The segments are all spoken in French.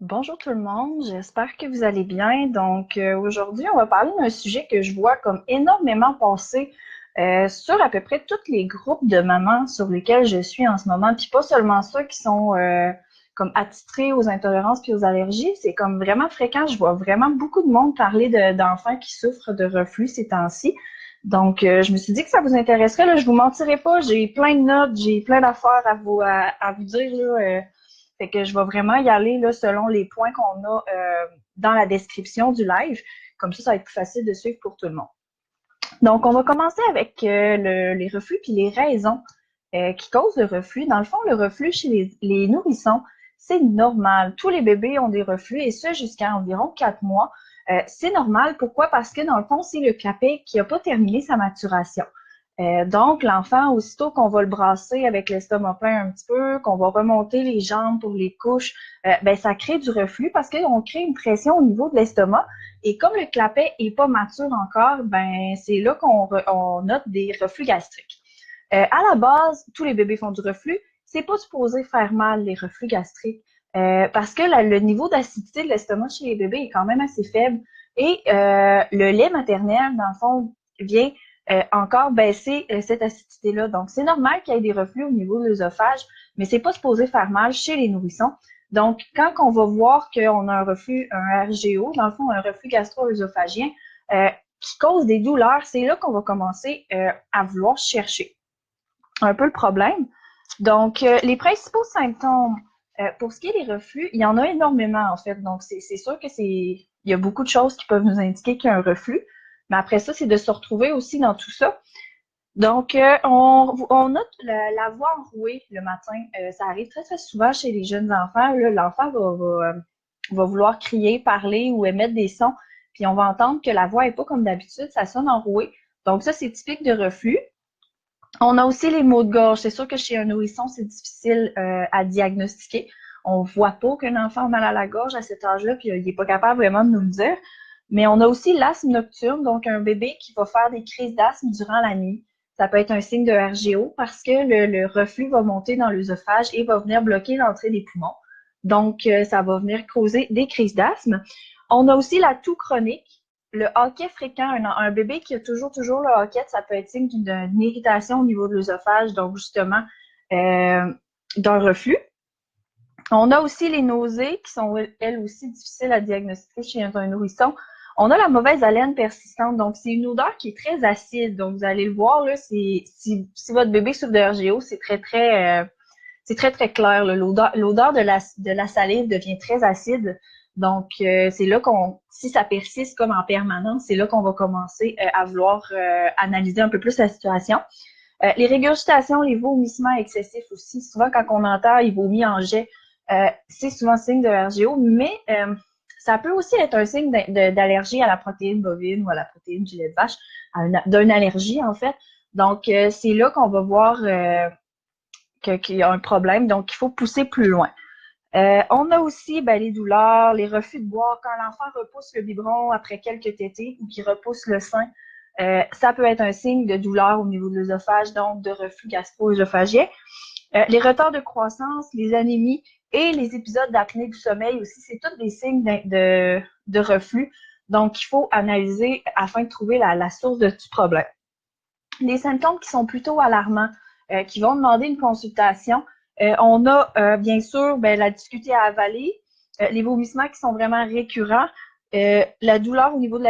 Bonjour tout le monde, j'espère que vous allez bien. Aujourd'hui, on va parler d'un sujet que je vois comme énormément passer sur à peu près tous les groupes de mamans sur lesquels je suis en ce moment. Puis pas seulement ceux qui sont comme attitrés aux intolérances puis aux allergies, c'est comme vraiment fréquent. Je vois vraiment beaucoup de monde parler d'enfants qui souffrent de reflux ces temps-ci. Je me suis dit que ça vous intéresserait. Là, je vous mentirai pas, j'ai plein de notes, j'ai plein d'affaires à vous dire là. Fait que je vais vraiment y aller là, selon les points qu'on a dans la description du live. Comme ça va être plus facile de suivre pour tout le monde. Donc, on va commencer avec les reflux puis les raisons qui causent le reflux. Dans le fond, le reflux chez les nourrissons, c'est normal. Tous les bébés ont des reflux et ça jusqu'à environ 4 mois. C'est normal. Pourquoi? Parce que dans le fond, c'est le clapet qui n'a pas terminé sa maturation. Donc, l'enfant, aussitôt qu'on va le brasser avec l'estomac plein un petit peu, qu'on va remonter les jambes pour les couches, ben, ça crée du reflux parce qu'on crée une pression au niveau de l'estomac. Et comme le clapet est pas mature encore, ben, c'est là on note des reflux gastriques. À la base, tous les bébés font du reflux. C'est pas supposé faire mal, les reflux gastriques, parce que le niveau d'acidité de l'estomac chez les bébés est quand même assez faible. Et le lait maternel, dans le fond, vient encore baisser cette acidité-là. Donc, c'est normal qu'il y ait des reflux au niveau de l'œsophage, mais c'est pas supposé faire mal chez les nourrissons. Donc, quand on va voir qu'on a un reflux, un RGO, dans le fond, un reflux gastro-œsophagien, qui cause des douleurs, c'est là qu'on va commencer à vouloir chercher un peu le problème. Les principaux symptômes, pour ce qui est des reflux, il y en a énormément, en fait. Donc, c'est sûr que il y a beaucoup de choses qui peuvent nous indiquer qu'il y a un reflux. Mais après ça, c'est de se retrouver aussi dans tout ça. On note la voix enrouée le matin. Ça arrive très, très souvent chez les jeunes enfants. L'enfant va vouloir crier, parler ou émettre des sons. Puis on va entendre que la voix est pas comme d'habitude, ça sonne enroué. Donc ça, c'est typique de reflux. On a aussi les maux de gorge. C'est sûr que chez un nourrisson, c'est difficile à diagnostiquer. On voit pas qu'un enfant a mal à la gorge à cet âge-là, puis il est pas capable vraiment de nous le dire. Mais on a aussi l'asthme nocturne, donc un bébé qui va faire des crises d'asthme durant la nuit. Ça peut être un signe de RGO parce que le reflux va monter dans l'œsophage et va venir bloquer l'entrée des poumons. Ça va venir causer des crises d'asthme. On a aussi la toux chronique. Le hoquet fréquent, un bébé qui a toujours le hoquet, ça peut être signe d'une irritation au niveau de l'œsophage, donc justement d'un reflux. On a aussi les nausées qui sont elles aussi difficiles à diagnostiquer chez un nourrisson. On a la mauvaise haleine persistante, donc c'est une odeur qui est très acide. Donc vous allez le voir là, si votre bébé souffre de RGO, c'est très très clair. L'odeur de la salive devient très acide. C'est là si ça persiste comme en permanence, c'est là qu'on va commencer à vouloir analyser un peu plus la situation. Les régurgitations, les vomissements excessifs aussi. Souvent, quand on entend il vomit en jet, c'est souvent signe de RGO, mais ça peut aussi être un signe d'allergie à la protéine bovine ou à la protéine du lait de vache, d'une allergie en fait. C'est là qu'on va voir qu'il y a un problème, donc il faut pousser plus loin. On a aussi les douleurs, les refus de boire. Quand l'enfant repousse le biberon après quelques tétées ou qu'il repousse le sein, ça peut être un signe de douleur au niveau de l'œsophage, donc de reflux gastro-œsophagien. Les retards de croissance, les anémies et les épisodes d'apnée du sommeil aussi, c'est tous des signes de reflux. Donc, il faut analyser afin de trouver la source du problème. Les symptômes qui sont plutôt alarmants, qui vont demander une consultation, on a bien sûr la difficulté à avaler, les vomissements qui sont vraiment récurrents, la douleur au niveau de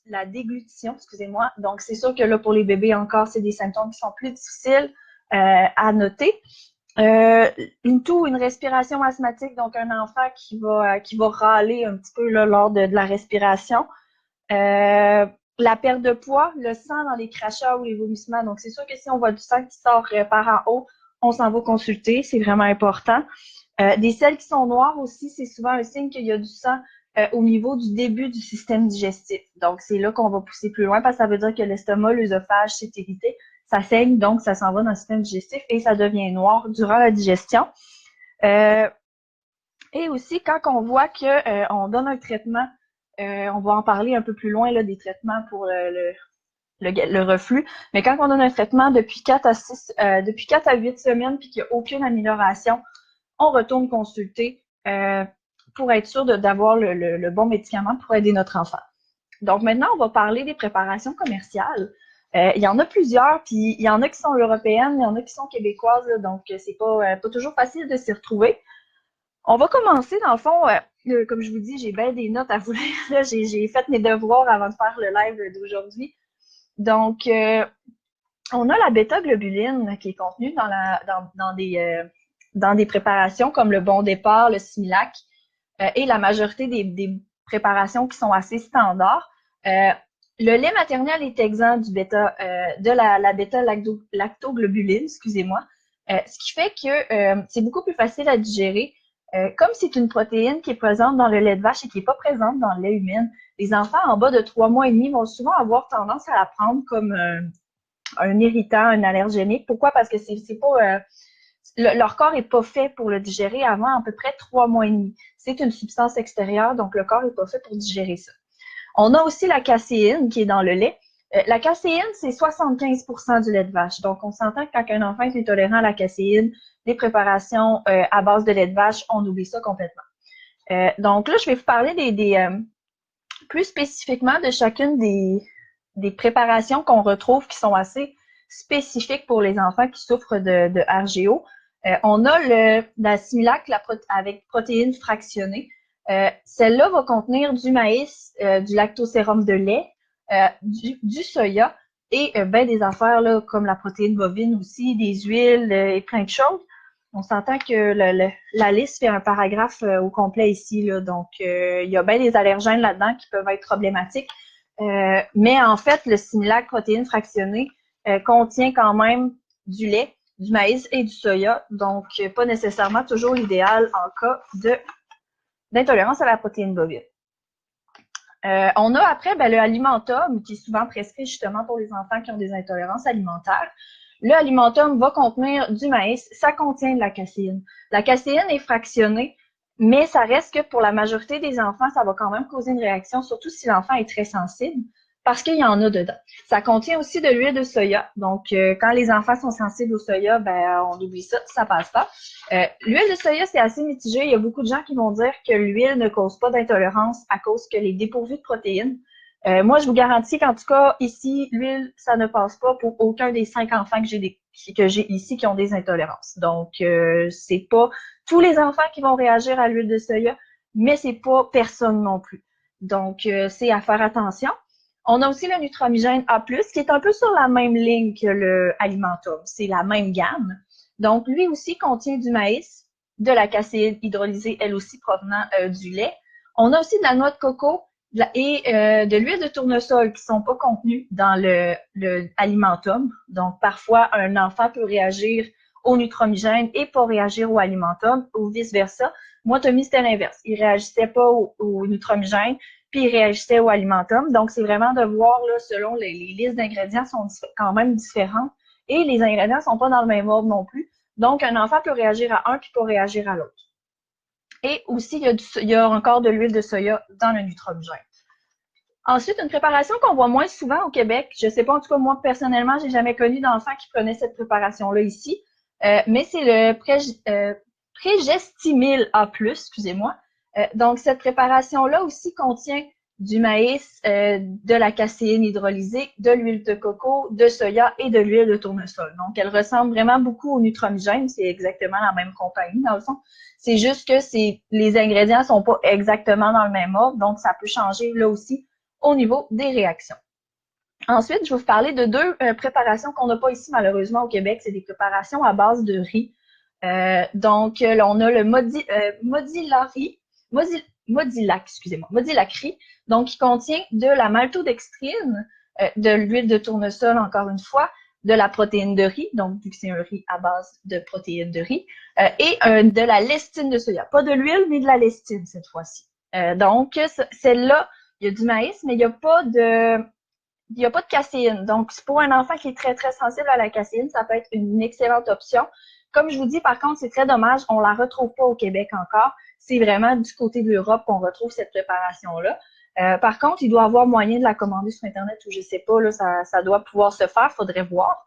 la déglutition, excusez-moi. Donc, c'est sûr que là, pour les bébés encore, c'est des symptômes qui sont plus difficiles à noter. Une toux, une respiration asthmatique, donc un enfant qui va râler un petit peu là, lors de la respiration. La perte de poids, le sang dans les crachats ou les vomissements. Donc, c'est sûr que si on voit du sang qui sort par en haut, on s'en va consulter. C'est vraiment important. Des selles qui sont noires aussi, c'est souvent un signe qu'il y a du sang au niveau du début du système digestif. Donc, c'est là qu'on va pousser plus loin parce que ça veut dire que l'estomac, l'œsophage s'est irrité. Ça saigne, donc ça s'en va dans le système digestif et ça devient noir durant la digestion. Et aussi, quand on voit qu'on donne un traitement, on va en parler un peu plus loin là, des traitements pour le reflux. Mais quand on donne un traitement depuis 4 à 8 semaines puis qu'il n'y a aucune amélioration, on retourne consulter pour être sûr d'avoir le bon médicament pour aider notre enfant. Donc maintenant, on va parler des préparations commerciales. Il y en a plusieurs, puis il y en a qui sont européennes, il y en a qui sont québécoises, là, donc c'est pas toujours facile de s'y retrouver. On va commencer, dans le fond, comme je vous dis, j'ai bien des notes à vous lire. J'ai fait mes devoirs avant de faire le live d'aujourd'hui. Donc, on a la bêta-globuline qui est contenue dans des préparations comme le Bon Départ, le Similac et la majorité des préparations qui sont assez standards. Le lait maternel est exempt de la bêta-lactoglobuline, excusez-moi, ce qui fait que c'est beaucoup plus facile à digérer. Comme c'est une protéine qui est présente dans le lait de vache et qui n'est pas présente dans le lait humain, les enfants en bas de 3 mois et demi vont souvent avoir tendance à la prendre comme un irritant, un allergénique. Pourquoi? Parce que c'est pas leur corps n'est pas fait pour le digérer avant à peu près 3 mois et demi. C'est une substance extérieure, donc le corps n'est pas fait pour digérer ça. On a aussi la caséine qui est dans le lait. La caséine, c'est 75% du lait de vache. Donc, on s'entend que quand un enfant est intolérant à la caséine, les préparations à base de lait de vache, on oublie ça complètement. Donc là, je vais vous parler plus spécifiquement de chacune des préparations qu'on retrouve qui sont assez spécifiques pour les enfants qui souffrent de RGO. On a la Similac avec protéines fractionnées. Celle-là va contenir du maïs, du lactosérum de lait, du soya et ben des affaires là, comme la protéine bovine aussi, des huiles et plein de choses. On s'entend que la liste fait un paragraphe au complet ici, là, donc il y a bien des allergènes là-dedans qui peuvent être problématiques. Mais en fait, le Similac protéines fractionnées contient quand même du lait, du maïs et du soya, donc pas nécessairement toujours l'idéal en cas d'intolérance à la protéine bovine. On a après le Alimentum, qui est souvent prescrit justement pour les enfants qui ont des intolérances alimentaires. Le Alimentum va contenir du maïs, ça contient de la caséine. La caséine est fractionnée, mais ça reste que pour la majorité des enfants, ça va quand même causer une réaction, surtout si l'enfant est très sensible, parce qu'il y en a dedans. Ça contient aussi de l'huile de soya, donc quand les enfants sont sensibles au soya, ben on oublie ça, ça passe pas. L'huile de soya, c'est assez mitigé. Il y a beaucoup de gens qui vont dire que l'huile ne cause pas d'intolérance à cause qu'elle est dépourvue de protéines. Moi, je vous garantis qu'en tout cas, ici, l'huile, ça ne passe pas pour aucun des 5 enfants que j'ai ici qui ont des intolérances. Donc, c'est pas tous les enfants qui vont réagir à l'huile de soya, mais c'est pas personne non plus. Donc, c'est à faire attention. On a aussi le Nutramigène A+, qui est un peu sur la même ligne que le Alimentum. C'est la même gamme. Donc, lui aussi contient du maïs, de la caséine hydrolysée, elle aussi provenant du lait. On a aussi de la noix de coco et de l'huile de tournesol qui sont pas contenues dans le Alimentum. Donc, parfois, un enfant peut réagir au Nutramigène et pas réagir au Alimentum ou vice-versa. Moi, Tommy, c'était l'inverse. Il réagissait pas au Nutramigène, puis il réagissait au Alimentum. Donc, c'est vraiment de voir, là, selon les listes d'ingrédients sont quand même différentes et les ingrédients sont pas dans le même ordre non plus. Donc, un enfant peut réagir à un puis pas réagir à l'autre. Et aussi, il y a encore de l'huile de soya dans le Nutramigène. Ensuite, une préparation qu'on voit moins souvent au Québec. Je sais pas, en tout cas, moi, personnellement, j'ai jamais connu d'enfant qui prenait cette préparation-là ici. Mais c'est le Prégestimil A+, excusez-moi. Donc, cette préparation-là aussi contient du maïs, de la caséine hydrolysée, de l'huile de coco, de soya et de l'huile de tournesol. Donc, elle ressemble vraiment beaucoup au Nutramigène. C'est exactement la même compagnie, dans le fond. C'est juste que les ingrédients sont pas exactement dans le même ordre, donc ça peut changer là aussi au niveau des réactions. Ensuite, je vais vous parler de deux préparations qu'on n'a pas ici malheureusement au Québec. C'est des préparations à base de riz. Donc, là, on a le Modilac-Riz, donc qui contient de la maltodextrine, de l'huile de tournesol, encore une fois, de la protéine de riz, donc vu que c'est un riz à base de protéines de riz, et de la lestine de soya. Pas de l'huile, mais de la lestine cette fois-ci. Donc, celle-là, il y a du maïs, mais il n'y a pas de caséine. Donc, pour un enfant qui est très, très sensible à la caséine, ça peut être une excellente option. Comme je vous dis, par contre, c'est très dommage, on la retrouve pas au Québec encore. C'est vraiment du côté de l'Europe qu'on retrouve cette préparation-là. Par contre, il doit y avoir moyen de la commander sur Internet ou je sais pas, là, ça doit pouvoir se faire, faudrait voir.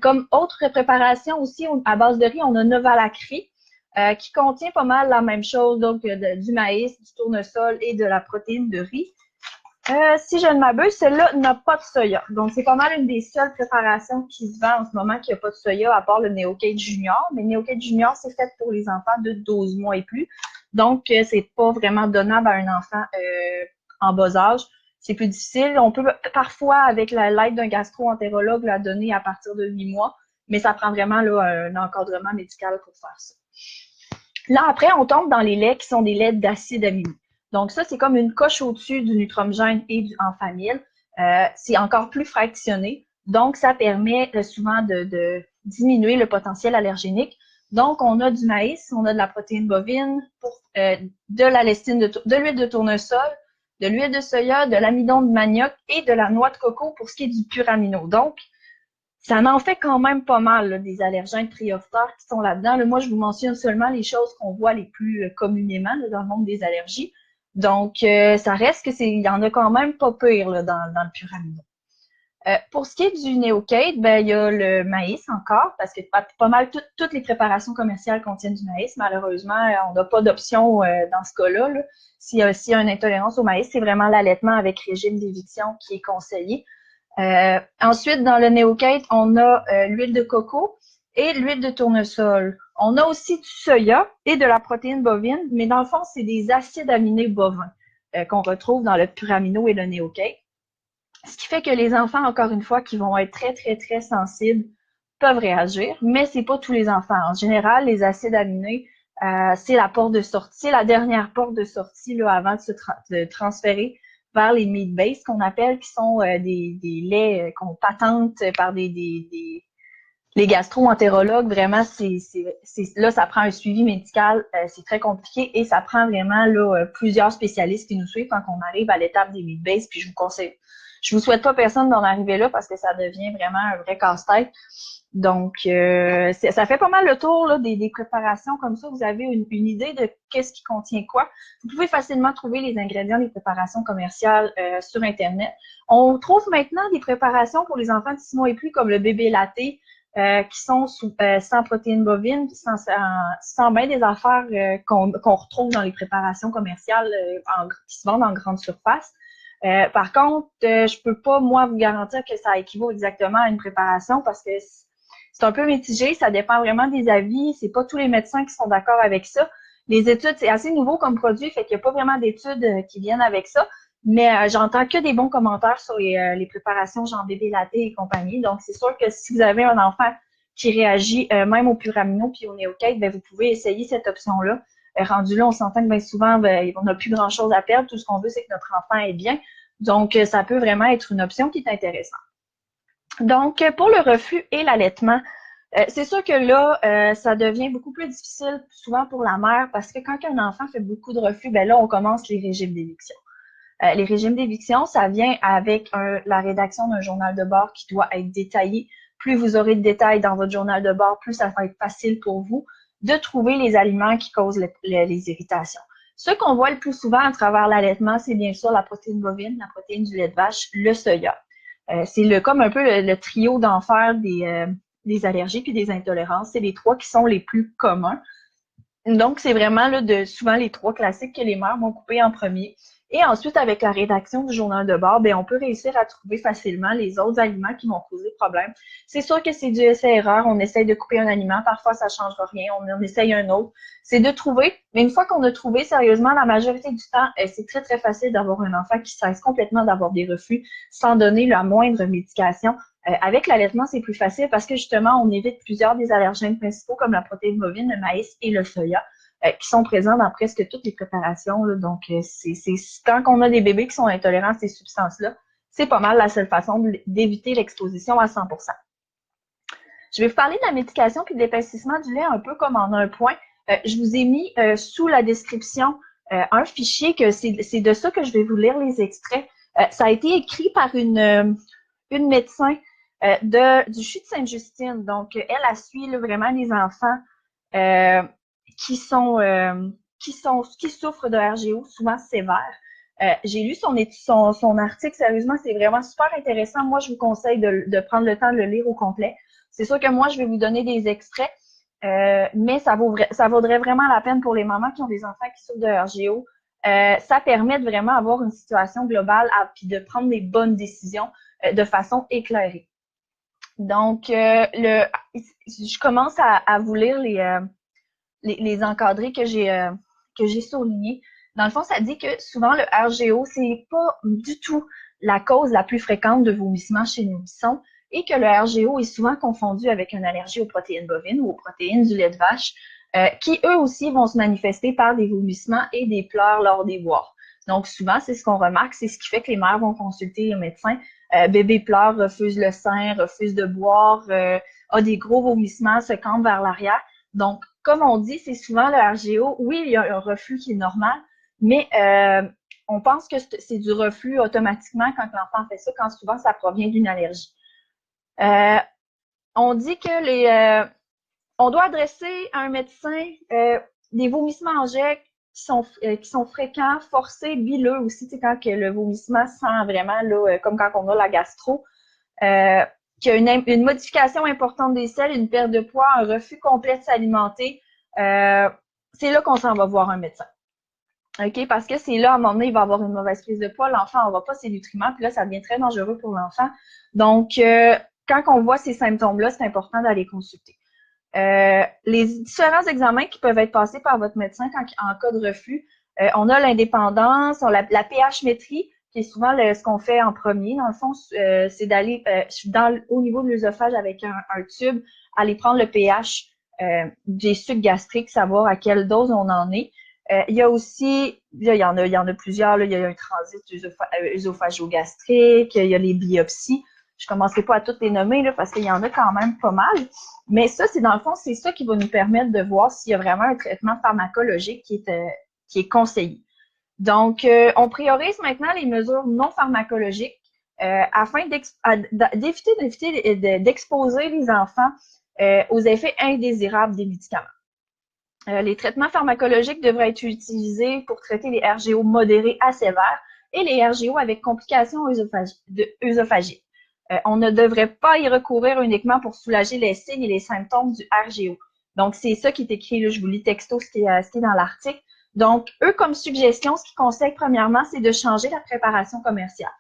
Comme autre préparation aussi, à base de riz, on a Novalac Riz. qui contient pas mal la même chose, donc du maïs, du tournesol et de la protéine de riz. Si je ne m'abuse, celle-là n'a pas de soya. Donc, c'est pas mal une des seules préparations qui se vend en ce moment qui n'a pas de soya, à part le Neocate Junior. Mais Neocate Junior, c'est fait pour les enfants de 12 mois et plus. Donc, c'est pas vraiment donnable à un enfant en bas âge. C'est plus difficile. On peut parfois, avec l'aide d'un gastro-entérologue, la donner à partir de 8 mois, mais ça prend vraiment là, un encadrement médical pour faire ça. Là, après, on tombe dans les laits qui sont des laits d'acide aminé. Donc, ça, c'est comme une coche au-dessus du Nutromgène et du Enfamil. C'est encore plus fractionné. Donc, ça permet souvent de diminuer le potentiel allergénique. Donc, on a du maïs, on a de la protéine bovine, de la lestine, de l'huile de tournesol, de l'huile de soya, de l'amidon de manioc et de la noix de coco pour ce qui est du puramino. Donc, ça en fait quand même pas mal, là, des allergènes triophtères qui sont là-dedans. Là, moi, je vous mentionne seulement les choses qu'on voit les plus communément là, dans le monde des allergies. Donc, ça reste que il y en a quand même pas pire là, dans le puramino. Pour ce qui est du Neocate, ben, il y a le maïs encore, parce que pas mal toutes les préparations commerciales contiennent du maïs. Malheureusement, on n'a pas d'option dans ce cas-là. Là. S'il y a une intolérance au maïs, c'est vraiment l'allaitement avec régime d'éviction qui est conseillé. Ensuite, dans le Neocate, on a l'huile de coco et l'huile de tournesol. On a aussi du soya et de la protéine bovine, mais dans le fond, c'est des acides aminés bovins qu'on retrouve dans le puramino et le Neocate. Ce qui fait que les enfants, encore une fois, qui vont être très, très, très sensibles, peuvent réagir, mais c'est pas tous les enfants. En général, les acides aminés, c'est la porte de sortie, c'est la dernière porte de sortie là, avant de transférer vers les meat base qu'on appelle, qui sont des laits qu'on patente par les gastro-entérologues. Vraiment, là, ça prend un suivi médical, c'est très compliqué et ça prend vraiment là, plusieurs spécialistes qui nous suivent quand on arrive à l'étape des meat base. Puis je vous souhaite pas personne d'en arriver là parce que ça devient vraiment un vrai casse-tête. Donc, ça fait pas mal le tour là, des préparations comme ça. Vous avez une idée de qu'est-ce qui contient quoi. Vous pouvez facilement trouver les ingrédients des préparations commerciales sur Internet. On trouve maintenant des préparations pour les enfants de 6 mois et plus, comme le bébé latte, qui sont sans protéines bovines, sans bien des affaires qu'on retrouve dans les préparations commerciales qui se vendent en grande surface. Par contre, je peux pas, moi, vous garantir que ça équivaut exactement à une préparation parce que c'est un peu mitigé, ça dépend vraiment des avis. C'est pas tous les médecins qui sont d'accord avec ça. Les études, c'est assez nouveau comme produit, fait qu'il n'y a pas vraiment d'études qui viennent avec ça. Mais j'entends que des bons commentaires sur les préparations genre bébé latte et compagnie. Donc, c'est sûr que si vous avez un enfant qui réagit même au puramino puis au Neocate, ben, vous pouvez essayer cette option-là. Rendu là, on s'entend que bien souvent, ben, on n'a plus grand-chose à perdre. Tout ce qu'on veut, c'est que notre enfant est bien. Donc, ça peut vraiment être une option qui est intéressante. Donc, pour le reflux et l'allaitement, c'est sûr que là, ça devient beaucoup plus difficile souvent pour la mère parce que quand un enfant fait beaucoup de reflux, ben là, on commence les régimes d'éviction. Les régimes d'éviction, ça vient avec la rédaction d'un journal de bord qui doit être détaillé. Plus vous aurez de détails dans votre journal de bord, plus ça va être facile pour vous de trouver les aliments qui causent les irritations. Ce qu'on voit le plus souvent à travers l'allaitement, c'est bien sûr la protéine bovine, la protéine du lait de vache, le soya. C'est comme un peu le trio d'enfer des allergies puis des intolérances. C'est les trois qui sont les plus communs. Donc, c'est vraiment là, souvent les trois classiques que les mères vont couper en premier. Et ensuite, avec la rédaction du journal de bord, ben, on peut réussir à trouver facilement les autres aliments qui vont causer problème. C'est sûr que c'est du essai-erreur. On essaye de couper un aliment. Parfois, ça ne changera rien. On en essaye un autre. C'est de trouver. Mais une fois qu'on a trouvé, sérieusement, la majorité du temps, c'est très, très facile d'avoir un enfant qui cesse complètement d'avoir des reflux sans donner la moindre médication. Avec l'allaitement, c'est plus facile parce que justement, on évite plusieurs des allergènes principaux comme la protéine bovine, le maïs et le soya. Qui sont présents dans presque toutes les préparations. Là. Donc, quand on a des bébés qui sont intolérants à ces substances-là, c'est pas mal la seule façon d'éviter l'exposition à 100%. Je vais vous parler de la médication puis de l'épaississement du lait un peu comme en un point. Je vous ai mis sous la description un fichier que c'est de ça que je vais vous lire les extraits. Ça a été écrit par une médecin du CHU de Sainte-Justine. Donc, elle a suivi là, vraiment les enfants qui souffrent de RGO, souvent sévères. J'ai lu son article, sérieusement, c'est vraiment super intéressant. Moi, je vous conseille de prendre le temps de le lire au complet. C'est sûr que moi, je vais vous donner des extraits. Mais ça vaudrait vraiment la peine pour les mamans qui ont des enfants qui souffrent de RGO. Ça permet de vraiment avoir une situation globale puis de prendre des bonnes décisions de façon éclairée. Donc, je commence à vous lire les encadrés que j'ai soulignés. Dans le fond, ça dit que souvent le RGO, c'est pas du tout la cause la plus fréquente de vomissements chez le nourrisson et que le RGO est souvent confondu avec une allergie aux protéines bovines ou aux protéines du lait de vache, qui eux aussi vont se manifester par des vomissements et des pleurs lors des boires. Donc souvent, c'est ce qu'on remarque, c'est ce qui fait que les mères vont consulter un médecin. Bébé pleure, refuse le sein, refuse de boire, a des gros vomissements, se campe vers l'arrière. Donc, comme on dit, c'est souvent le RGO. Oui, il y a un reflux qui est normal, mais on pense que c'est du reflux automatiquement quand l'enfant fait ça, quand souvent ça provient d'une allergie. On dit que on doit adresser à un médecin des vomissements en jet qui sont fréquents, forcés, bileux aussi, c'est quand que le vomissement sent vraiment là, comme quand on a la gastro. Qu'il y a une modification importante des selles, une perte de poids, un refus complet de s'alimenter, c'est là qu'on s'en va voir un médecin. OK? Parce que c'est là, à un moment donné, il va avoir une mauvaise prise de poids, l'enfant n'aura pas ses nutriments, puis là, ça devient très dangereux pour l'enfant. Donc, quand on voit ces symptômes-là, c'est important d'aller consulter. Les différents examens qui peuvent être passés par votre médecin en cas de reflux, on a l'indépendance, la pH-métrie, qui est souvent ce qu'on fait en premier. Dans le fond, c'est d'aller au niveau de l'œsophage avec un tube, aller prendre le pH des sucs gastriques, savoir à quelle dose on en est. Il y a aussi, là, il y en a plusieurs, là, il y a un transit œsophago-gastrique, il y a les biopsies. Je ne commencerai pas à toutes les nommer là, parce qu'il y en a quand même pas mal. Mais ça, c'est dans le fond, c'est ça qui va nous permettre de voir s'il y a vraiment un traitement pharmacologique qui est conseillé. Donc, on priorise maintenant les mesures non pharmacologiques afin d'éviter d'exposer les enfants aux effets indésirables des médicaments. Les traitements pharmacologiques devraient être utilisés pour traiter les RGO modérés à sévères et les RGO avec complications œsophagiques. On ne devrait pas y recourir uniquement pour soulager les signes et les symptômes du RGO. Donc, c'est ça qui est écrit, là, je vous lis texto ce qui est dans l'article. Donc, eux, comme suggestion, ce qu'ils conseillent premièrement, c'est de changer la préparation commerciale.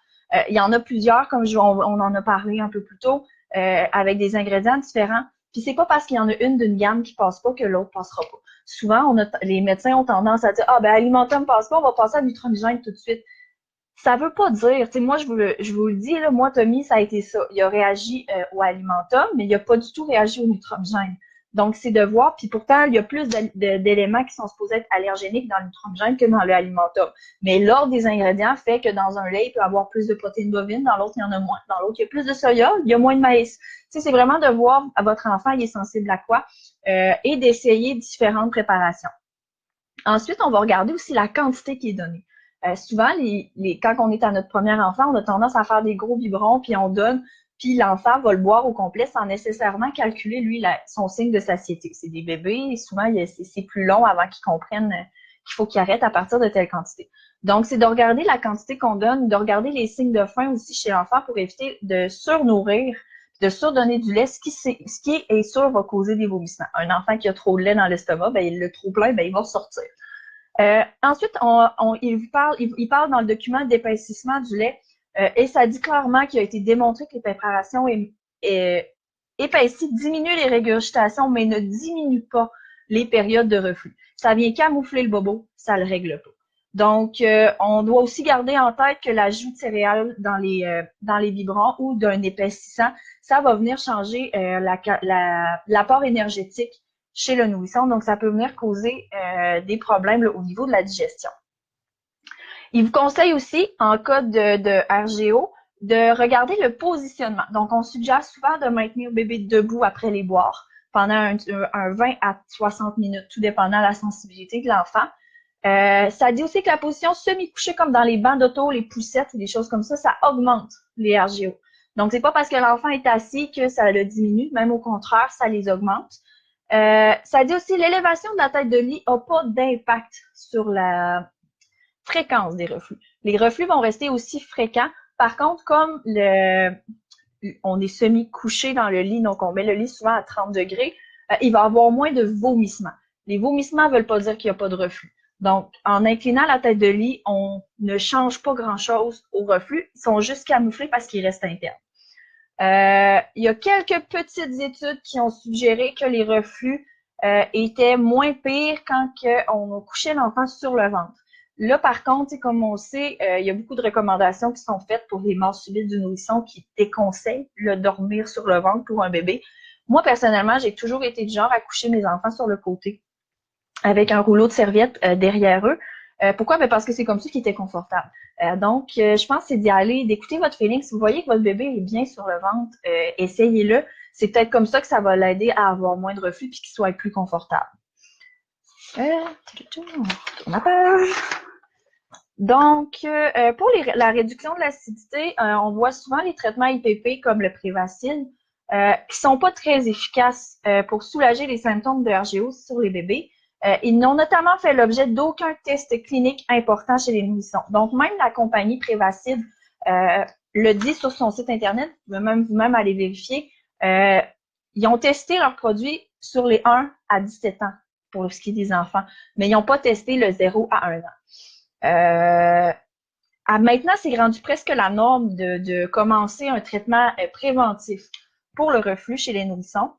Il y en a plusieurs, comme on en a parlé un peu plus tôt, avec des ingrédients différents. Puis c'est pas parce qu'il y en a une d'une gamme qui passe pas que l'autre passera pas. Souvent, les médecins ont tendance à dire « Ah, ben Alimentum passe pas, on va passer à Nutromigène tout de suite. » Ça veut pas dire, tu sais, moi, je vous le dis, là, moi, Tommy, ça a été ça. Il a réagi au Alimentum, mais il a pas du tout réagi au Nutromigène. Donc, c'est de voir, puis pourtant, il y a plus d'éléments qui sont supposés être allergéniques dans le Nutromigène que dans le Alimentum. Mais l'ordre des ingrédients fait que dans un lait, il peut y avoir plus de protéines bovines, dans l'autre, il y en a moins. Dans l'autre, il y a plus de soya, il y a moins de maïs. Tu sais, c'est vraiment de voir à votre enfant, il est sensible à quoi, et d'essayer différentes préparations. Ensuite, on va regarder aussi la quantité qui est donnée. Souvent, quand on est à notre premier enfant, on a tendance à faire des gros biberons, puis on donne, puis l'enfant va le boire au complet sans nécessairement calculer, lui, son signe de satiété. C'est des bébés, et souvent, c'est plus long avant qu'ils comprennent qu'il faut qu'ils arrêtent à partir de telle quantité. Donc, c'est de regarder la quantité qu'on donne, de regarder les signes de faim aussi chez l'enfant pour éviter de surnourrir, de surdonner du lait, ce qui est sûr va causer des vomissements. Un enfant qui a trop de lait dans l'estomac, ben, il l'a trop plein, ben, il va sortir. Ensuite, il parle dans le document d'épaississement du lait et ça dit clairement qu'il a été démontré que les préparations épaissis diminuent les régurgitations, mais ne diminuent pas les périodes de reflux. Ça vient camoufler le bobo, ça le règle pas. Donc, on doit aussi garder en tête que l'ajout de céréales dans les biberons ou d'un épaississant, ça va venir changer l'apport énergétique chez le nourrisson. Donc, ça peut venir causer des problèmes là, au niveau de la digestion. Il vous conseille aussi, en cas de RGO, de regarder le positionnement. Donc, on suggère souvent de maintenir le bébé debout après les boires pendant un 20 à 60 minutes, tout dépendant de la sensibilité de l'enfant. Ça dit aussi que la position semi-couchée, comme dans les bancs d'auto, les poussettes et des choses comme ça augmente les RGO. Donc, c'est pas parce que l'enfant est assis que ça le diminue, même au contraire, ça les augmente. Ça dit aussi l'élévation de la tête de lit n'a pas d'impact sur la fréquence des reflux. Les reflux vont rester aussi fréquents. Par contre, comme on est semi-couché dans le lit, donc on met le lit souvent à 30 degrés, il va avoir moins de vomissements. Les vomissements ne veulent pas dire qu'il n'y a pas de reflux. Donc, en inclinant la tête de lit, on ne change pas grand-chose au reflux. Ils sont juste camouflés parce qu'ils restent internes. Il y a quelques petites études qui ont suggéré que les reflux étaient moins pires quand on couchait l'enfant sur le ventre. Là, par contre, comme on sait, il y a beaucoup de recommandations qui sont faites pour les morts subites du nourrisson qui déconseillent le dormir sur le ventre pour un bébé. Moi, personnellement, j'ai toujours été du genre à coucher mes enfants sur le côté avec un rouleau de serviette derrière eux. Pourquoi? Ben parce que c'est comme ça qu'ils étaient confortables. Donc, je pense que c'est d'y aller, d'écouter votre feeling. Si vous voyez que votre bébé est bien sur le ventre, essayez-le. C'est peut-être comme ça que ça va l'aider à avoir moins de reflux puis qu'il soit plus confortable. Ma page. Donc, pour la réduction de l'acidité, on voit souvent les traitements IPP comme le Prévacid, qui sont pas très efficaces pour soulager les symptômes de RGO sur les bébés. Ils n'ont notamment fait l'objet d'aucun test clinique important chez les nourrissons. Donc, même la compagnie Prévacid le dit sur son site Internet, vous pouvez même vous-même aller vérifier, ils ont testé leurs produits sur les 1 à 17 ans pour ce qui est des enfants, mais ils n'ont pas testé le 0 à 1 an. Maintenant, c'est rendu presque la norme de commencer un traitement préventif pour le reflux chez les nourrissons.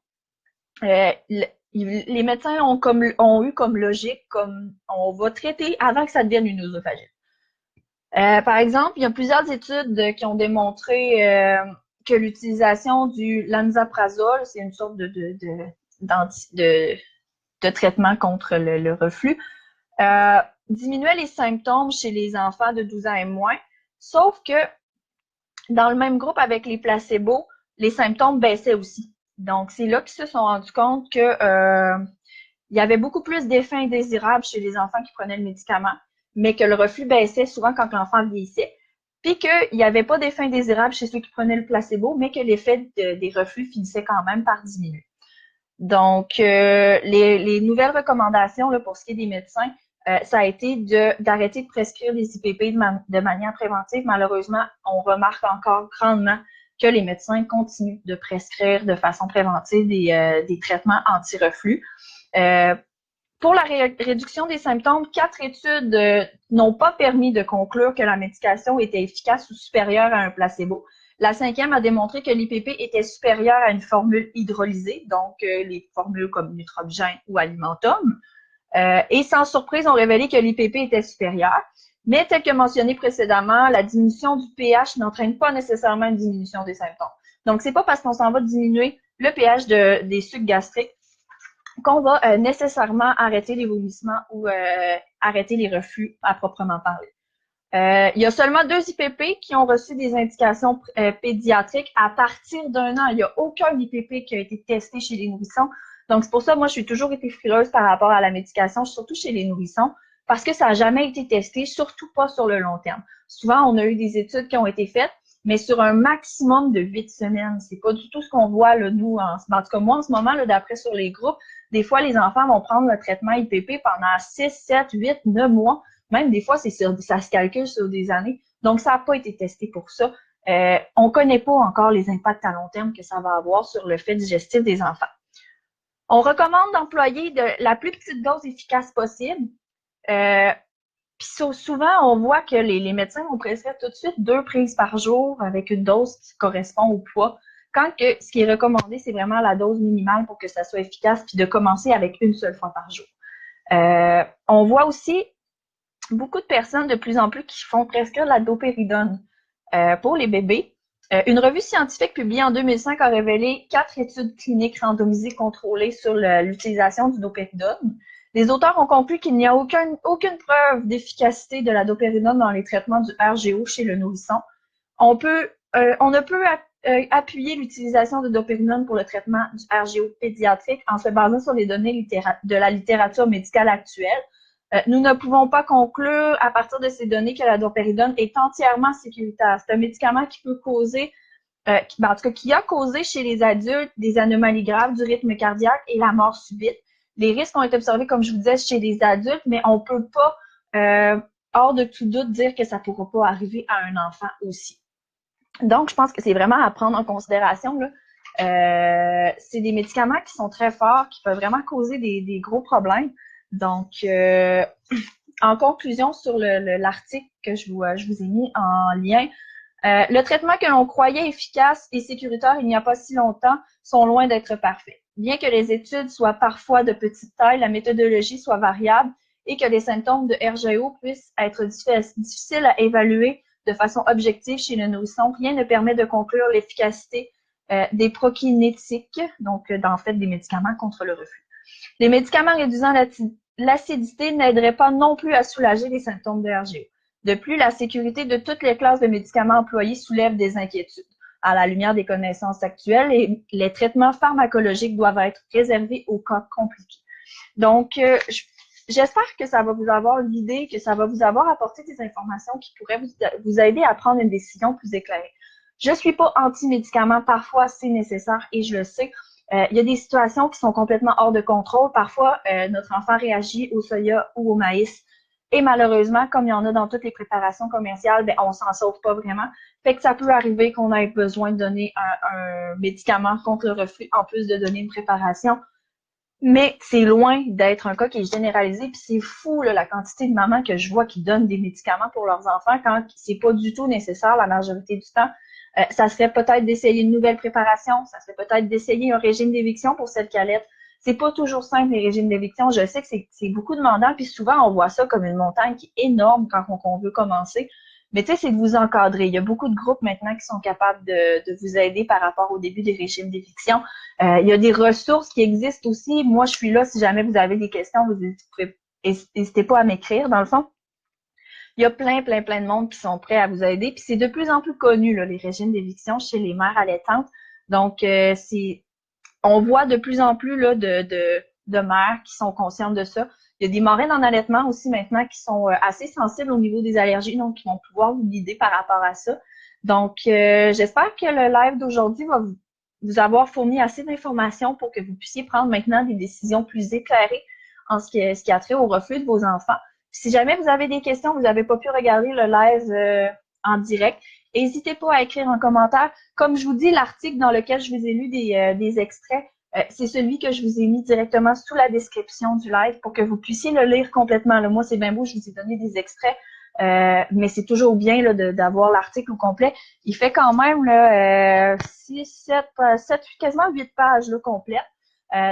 Les médecins ont eu comme logique, comme on va traiter avant que ça devienne une œsophagite. Par exemple, il y a plusieurs études qui ont démontré que l'utilisation du lansoprazole, c'est une sorte de traitement contre le reflux, diminuait les symptômes chez les enfants de 12 ans et moins, sauf que dans le même groupe avec les placebos, les symptômes baissaient aussi. Donc, c'est là qu'ils se sont rendus compte que il y avait beaucoup plus d'effets indésirables chez les enfants qui prenaient le médicament, mais que le reflux baissait souvent quand l'enfant vieillissait, puis qu'il n'y avait pas d'effets indésirables chez ceux qui prenaient le placebo, mais que l'effet des reflux finissait quand même par diminuer. Donc, les nouvelles recommandations là, pour ce qui est des médecins, ça a été d'arrêter de prescrire des IPP de manière préventive. Malheureusement, on remarque encore grandement que les médecins continuent de prescrire de façon préventive des traitements anti-reflux. Pour la réduction des symptômes, 4 études n'ont pas permis de conclure que la médication était efficace ou supérieure à un placebo. La 5e a démontré que l'IPP était supérieur à une formule hydrolysée, donc les formules comme Neutrogena ou Alimentum. Et sans surprise, ont révélé que l'IPP était supérieur. Mais tel que mentionné précédemment, la diminution du pH n'entraîne pas nécessairement une diminution des symptômes. Donc, c'est pas parce qu'on s'en va diminuer le pH des sucs gastriques qu'on va nécessairement arrêter les vomissements ou arrêter les reflux à proprement parler. Il y a seulement 2 IPP qui ont reçu des indications pédiatriques à partir d'1 an. Il n'y a aucun IPP qui a été testé chez les nourrissons. Donc, c'est pour ça, moi, je suis toujours été frileuse par rapport à la médication, surtout chez les nourrissons, parce que ça n'a jamais été testé, surtout pas sur le long terme. Souvent, on a eu des études qui ont été faites, mais sur un maximum de 8 semaines. C'est pas du tout ce qu'on voit, là, nous, en tout cas, moi, en ce moment, là, d'après sur les groupes, des fois, les enfants vont prendre le traitement IPP pendant 6, 7, 8, 9 mois. Même des fois, ça se calcule sur des années. Donc, ça n'a pas été testé pour ça. On ne connaît pas encore les impacts à long terme que ça va avoir sur le fait digestif des enfants. On recommande d'employer la plus petite dose efficace possible. Puis souvent, on voit que les médecins vont prescrire tout de suite 2 prises par jour avec une dose qui correspond au poids. Quand que ce qui est recommandé, c'est vraiment la dose minimale pour que ça soit efficace, puis de commencer avec une seule fois par jour. On voit aussi beaucoup de personnes de plus en plus qui font prescrire la dopéridone pour les bébés. Une revue scientifique publiée en 2005 a révélé 4 études cliniques randomisées contrôlées sur l'utilisation du dopéridone. Les auteurs ont conclu qu'il n'y a aucune preuve d'efficacité de la dopéridone dans les traitements du RGO chez le nourrisson. On ne peut appuyer l'utilisation de dopéridone pour le traitement du RGO pédiatrique en se basant sur les données de la littérature médicale actuelle. Nous ne pouvons pas conclure à partir de ces données que la dopéridone est entièrement sécuritaire. C'est un médicament qui peut causer, en tout cas qui a causé chez les adultes des anomalies graves du rythme cardiaque et la mort subite. Les risques ont été observés, comme je vous disais, chez les adultes, mais on ne peut pas, hors de tout doute, dire que ça ne pourra pas arriver à un enfant aussi. Donc, je pense que c'est vraiment à prendre en considération là, C'est des médicaments qui sont très forts, qui peuvent vraiment causer des gros problèmes. Donc, en conclusion sur l'article que je vous ai mis en lien, le traitement que l'on croyait efficace et sécuritaire il n'y a pas si longtemps sont loin d'être parfaits. Bien que les études soient parfois de petite taille, la méthodologie soit variable et que les symptômes de RGO puissent être difficiles à évaluer de façon objective chez le nourrisson, rien ne permet de conclure l'efficacité des prokinétiques, donc en fait des médicaments contre le reflux. Les médicaments réduisant l'acidité n'aideraient pas non plus à soulager les symptômes de RGO. De plus, la sécurité de toutes les classes de médicaments employés soulève des inquiétudes. À la lumière des connaissances actuelles, les traitements pharmacologiques doivent être réservés aux cas compliqués. Donc, j'espère que ça va vous avoir guidé, que ça va vous avoir apporté des informations qui pourraient vous aider à prendre une décision plus éclairée. Je suis pas anti-médicaments, parfois c'est nécessaire et je le sais. Il y a des situations qui sont complètement hors de contrôle. Parfois, notre enfant réagit au soya ou au maïs. Et malheureusement, comme il y en a dans toutes les préparations commerciales, ben, on s'en sauve pas vraiment. Fait que ça peut arriver qu'on ait besoin de donner un médicament contre le reflux en plus de donner une préparation. Mais c'est loin d'être un cas qui est généralisé. Puis c'est fou là, la quantité de mamans que je vois qui donnent des médicaments pour leurs enfants quand c'est pas du tout nécessaire la majorité du temps. Ça serait peut-être d'essayer une nouvelle préparation, ça serait peut-être d'essayer un régime d'éviction pour celle qui allait. C'est pas toujours simple les régimes d'éviction. Je sais que c'est beaucoup demandant, puis souvent on voit ça comme une montagne qui est énorme quand on veut commencer. Mais tu sais, c'est de vous encadrer. Il y a beaucoup de groupes maintenant qui sont capables de vous aider par rapport au début des régimes d'éviction. Il y a des ressources qui existent aussi. Moi, je suis là si jamais vous avez des questions, n'hésitez pas à m'écrire, dans le fond. Il y a plein de monde qui sont prêts à vous aider. Puis c'est de plus en plus connu, là, les régimes d'éviction chez les mères allaitantes. Donc, on voit de plus en plus là, de mères qui sont conscientes de ça. Il y a des marraines en allaitement aussi maintenant qui sont assez sensibles au niveau des allergies, donc qui vont pouvoir vous guider par rapport à ça. Donc, j'espère que le live d'aujourd'hui va vous avoir fourni assez d'informations pour que vous puissiez prendre maintenant des décisions plus éclairées en ce qui a trait au reflux de vos enfants. Puis, si jamais vous avez des questions, vous n'avez pas pu regarder le live en direct, n'hésitez pas à écrire un commentaire. Comme je vous dis, l'article dans lequel je vous ai lu des extraits, c'est celui que je vous ai mis directement sous la description du live pour que vous puissiez le lire complètement. Là, moi, c'est bien beau, je vous ai donné des extraits, mais c'est toujours bien là, d'avoir l'article au complet. Il fait quand même là, 6, 7, quasiment 8 pages là, complètes.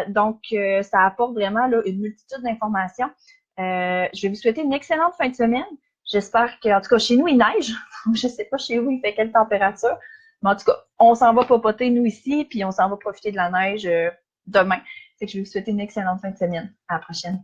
Donc, ça apporte vraiment là, une multitude d'informations. Je vais vous souhaiter une excellente fin de semaine. J'espère que, en tout cas, chez nous, il neige. Je sais pas chez vous, il fait quelle température. Mais en tout cas, on s'en va papoter, nous, ici, puis on s'en va profiter de la neige demain. Fait que je vais vous souhaiter une excellente fin de semaine. À la prochaine.